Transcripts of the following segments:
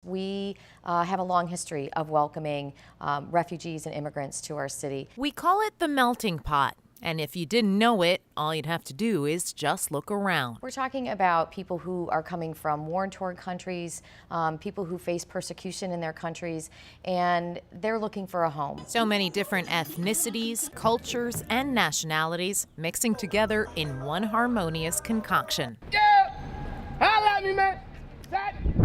We have a long history of welcoming refugees and immigrants to our city. We call it the melting pot. And if you didn't know it, all you'd have to do is just look around. We're talking about people who are coming from war-torn countries, people who face persecution in their countries, and they're looking for a home. So many different ethnicities, cultures, and nationalities mixing together in one harmonious concoction.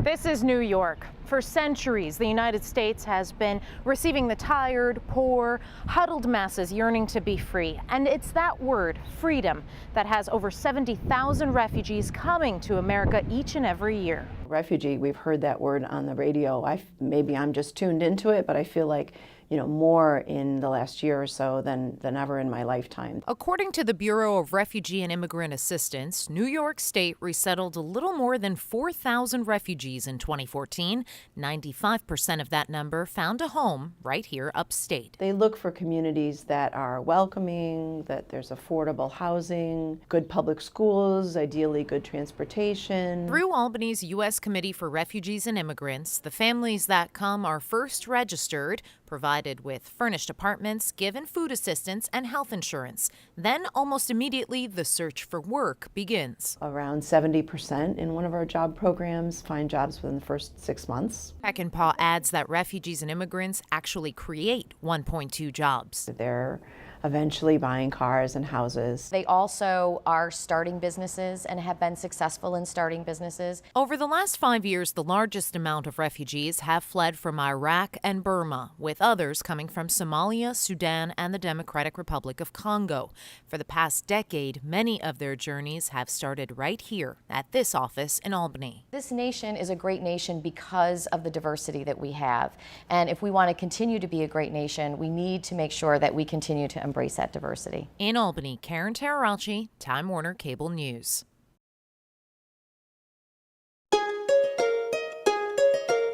This is New York. For centuries, the United States has been receiving the tired, poor, huddled masses yearning to be free. And it's that word, freedom, that has over 70,000 refugees coming to America each and every year. Refugee, we've heard that word on the radio. Maybe I'm just tuned into it, but I feel like, more in the last year or so than ever in my lifetime. According to the Bureau of Refugee and Immigrant Assistance, New York State resettled a little more than 4,000 refugees in 2014. 95% of that number found a home right here upstate. They look for communities that are welcoming, that there's affordable housing, good public schools, ideally good transportation. Through Albany's U.S. Committee for Refugees and Immigrants, the families that come are first registered, provided with furnished apartments, given food assistance and health insurance. Then, almost immediately, the search for work begins. Around 70% in one of our job programs find jobs within the first 6 months. Peckinpah adds that refugees and immigrants actually create 1.2 jobs. They're eventually buying cars and houses. They also are starting businesses and have been successful in starting businesses. Over the last 5 years, the largest amount of refugees have fled from Iraq and Burma, with others coming from Somalia, Sudan, and the Democratic Republic of Congo. For the past decade, many of their journeys have started right here at this office in Albany. This nation is a great nation because of the diversity that we have. And if we want to continue to be a great nation, we need to make sure that we continue to embrace that diversity. In Albany, Karen Terraralchi, Time Warner Cable News.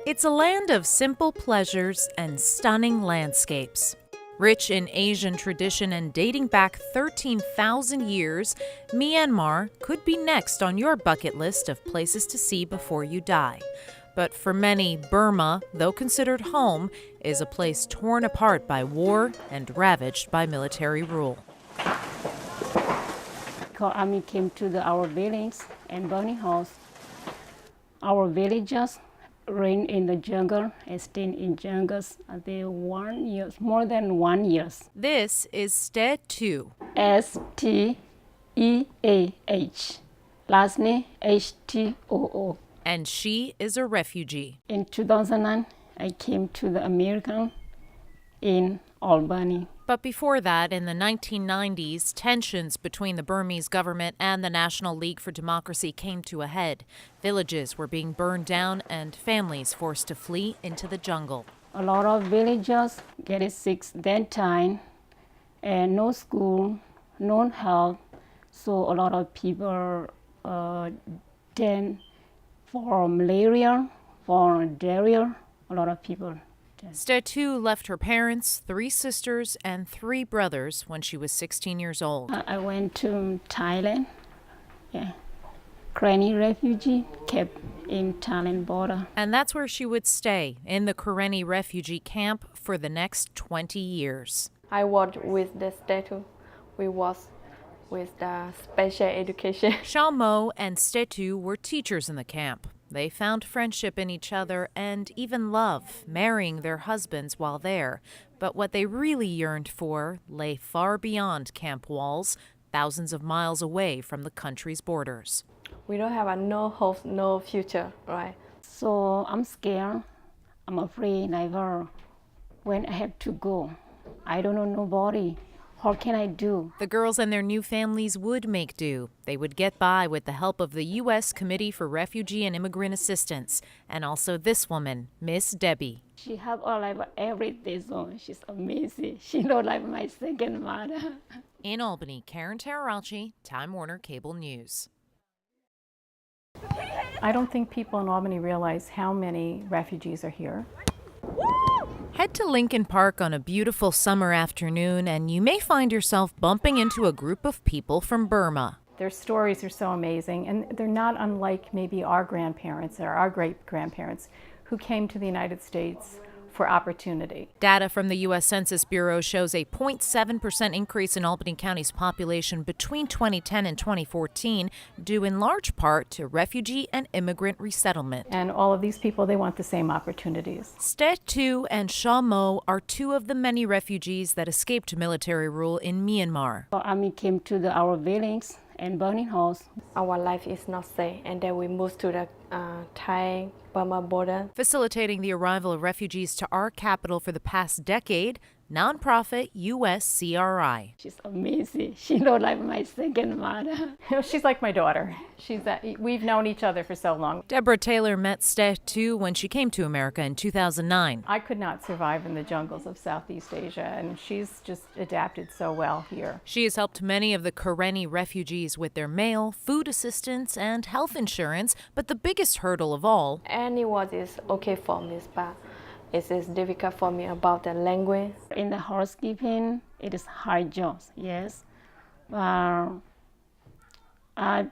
It's a land of simple pleasures and stunning landscapes. Rich in Asian tradition and dating back 13,000 years, Myanmar could be next on your bucket list of places to see before you die. But for many, Burma, though considered home, is a place torn apart by war and ravaged by military rule. Because army came to our village and burning house. Our villagers ran in the jungle and stayed in jungles until more than 1 year. This is Stetu. Steah. Last name Htoo. And she is a refugee. In 2009, I came to the American in Albany. But before that, in the 1990s, tensions between the Burmese government and the National League for Democracy came to a head. Villages were being burned down and families forced to flee into the jungle. A lot of villagers get sick that time, and no school, no health. So a lot of people then for malaria, for diarrhea, a lot of people. Stetu left her parents, 3 sisters, and 3 brothers when she was 16 years old. I went to Thailand, Karenni refugee camp in Thailand border. And that's where she would stay, in the Karenni refugee camp, for the next 20 years. I worked with the Stetu. We was with the special education. Shalmo and Stetu were teachers in the camp. They found friendship in each other and even love, marrying their husbands while there. But what they really yearned for lay far beyond camp walls, thousands of miles away from the country's borders. We don't have no hope, no future, right? So I'm scared. I'm afraid never when I have to go. I don't know nobody. What can I do? The girls and their new families would make do. They would get by with the help of the U.S. Committee for Refugee and Immigrant Assistance, and also this woman, Miss Debbie. She helped our life every day, so she's amazing. She knows like my second mother. In Albany, Karen Terraralchi, Time Warner Cable News. I don't think people in Albany realize how many refugees are here. Head to Lincoln Park on a beautiful summer afternoon and you may find yourself bumping into a group of people from Burma. Their stories are so amazing, and they're not unlike maybe our grandparents or our great-grandparents who came to the United States for opportunity. Data from the U.S. Census Bureau shows a 0.7% increase in Albany County's population between 2010 and 2014, due in large part to refugee and immigrant resettlement. And all of these people, they want the same opportunities. Ste Tu and Sha Mo are two of the many refugees that escaped military rule in Myanmar. Army came to our village and burning house. Our life is not safe, and then we moved to the Thai-Burma border. Facilitating the arrival of refugees to our capital for the past decade, nonprofit USCRI. She's amazing. She looked like my second mother. She's like my daughter. We've known each other for so long. Deborah Taylor met Ste Tu when she came to America in 2009. I could not survive in the jungles of Southeast Asia, and she's just adapted so well here. She has helped many of the Karenni refugees with their mail, food assistance, and health insurance, but the biggest hurdle of all, Anyone is okay for me, but it is difficult for me about the language. In the housekeeping, it is hard job, yes. But I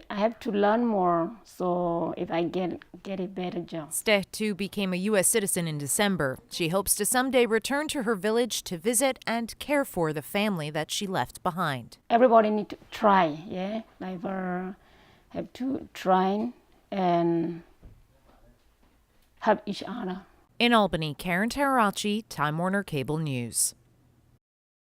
have to learn more, so if I get a better job. Ste Tu became a U.S. citizen in December. She hopes to someday return to her village to visit and care for the family that she left behind. Everybody need to try, yeah. Never have to try and help each other. In Albany, Karen Terrace, Time Warner Cable News.